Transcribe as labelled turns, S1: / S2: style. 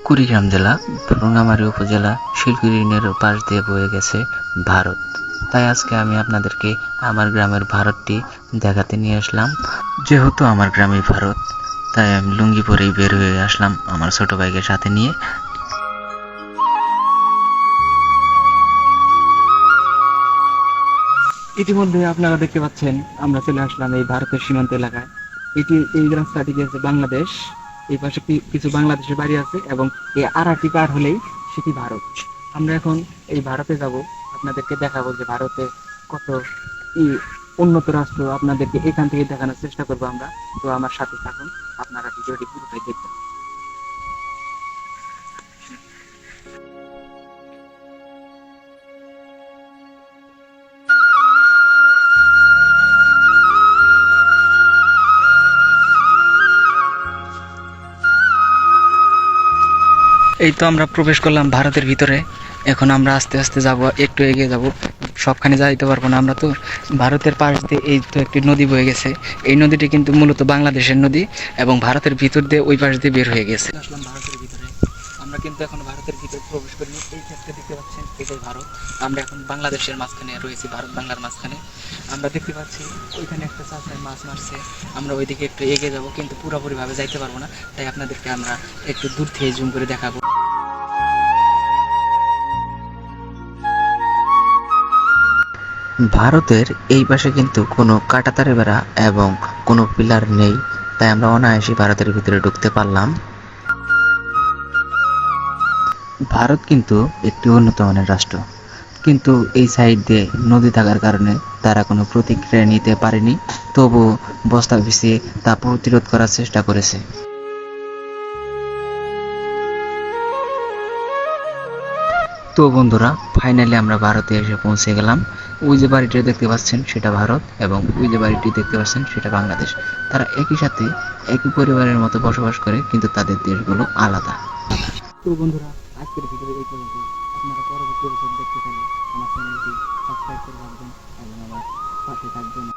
S1: কুড়িগ্রাম জেলা, রাঙ্গামাটি উপজেলা, শিলকুড়ি ইউনিয়নের পাশ দিয়ে বয়ে গেছে ভারত। তাই আজকে আমি আপনাদেরকে আমার গ্রামের ভারতটি দেখাতে নিয়ে আসলাম। যেহেতু আমার গ্রামে ভারত, তাই আমি লুঙ্গি পরেই বের হয়ে আসলাম আমার ছোট ভাইকে সাথে নিয়ে।
S2: ইতিমধ্যে আপনারা দেখতে পাচ্ছেন আমরা চলে আসলাম এই ভারতের সীমান্ত এলাকায়। এই রাস্তাটি গেছে বাংলাদেশ। এই পাশে কিছু বাংলাদেশের বাড়ি আছে এবং এই আড়াটি পার হলেই সেটি ভারত। আমরা এখন এই ভারতে যাব, আপনাদেরকে দেখাবো যে ভারতে কত উন্নত রাষ্ট্র, আপনাদেরকে এখান থেকে দেখানোর চেষ্টা করবো আমরা। তো আমার সাথে থাকুন, আপনারা ভিডিওটি পুরোটাই দেখবেন। এই তো আমরা প্রবেশ করলাম ভারতের ভিতরে। এখন আমরা আস্তে আস্তে যাব, একটু এগিয়ে যাব, সবখানে যাইতে পারবো না আমরা। তো ভারতের পাশ দিয়ে এই তো একটি নদী বয়ে গেছে। এই নদীটি কিন্তু মূলত বাংলাদেশের নদী এবং ভারতের ভিতর দিয়ে ওই পাশ দিয়ে বের হয়ে গেছে। আসলাম ভারতের ভিতরে। আমরা কিন্তু এখন ভারতের ভিতরে প্রবেশ করিনি। এই ক্ষেত্রে দেখতে পাচ্ছেন এটাই ভারত। আমরা এখন বাংলাদেশের মাঝখানে রয়েছি, ভারত বাংলার মাঝখানে। আমরা দেখতে পাচ্ছি ওইখানে একটা চাষায় মাছ মারছে। আমরা ওইদিকে একটু এগিয়ে যাব, কিন্তু পুরোপুরিভাবে যাইতে পারবো না। তাই আপনাদেরকে আমরা একটু দূর থেকে জুম করে দেখাবো।
S1: ভারতের এই পাশে কিন্তু কোনো কাঁটাতারের বেড়া এবং কোনো পিলার নেই, তাই আমরা অনায়াসে ভারতের ভিতরে ঢুকতে পারলাম। ভারত কিন্তু একটি উন্নত মানের রাষ্ট্র, কিন্তু এই সাইড দিয়ে নদী থাকার কারণে তারা কোনো প্রতিক্রিয়া নিতে পারেনি। তবু বস্তা ভিজিয়ে তা প্রতিরোধ করার চেষ্টা করেছে। তো বন্ধুরা, ফাইনালি আমরা ভারতে এসে পৌঁছে গেলাম। ওই যে বাড়িটি দেখতে পাচ্ছেন সেটা ভারত, এবং ওই যে বাড়িটি দেখতে পাচ্ছেন সেটা বাংলাদেশ। তারা একই সাথে একই পরিবারের মতো বসবাস করে, কিন্তু তাদের দেশগুলো আলাদা।
S2: তো বন্ধুরা, আজকের ভিডিও এই পর্যন্ত। আপনারা পরবর্তী এপিসোড দেখতে চাইলে আমার চ্যানেলটি সাবস্ক্রাইব করে রাখবেন এবং আমার পাশে থাকবেন।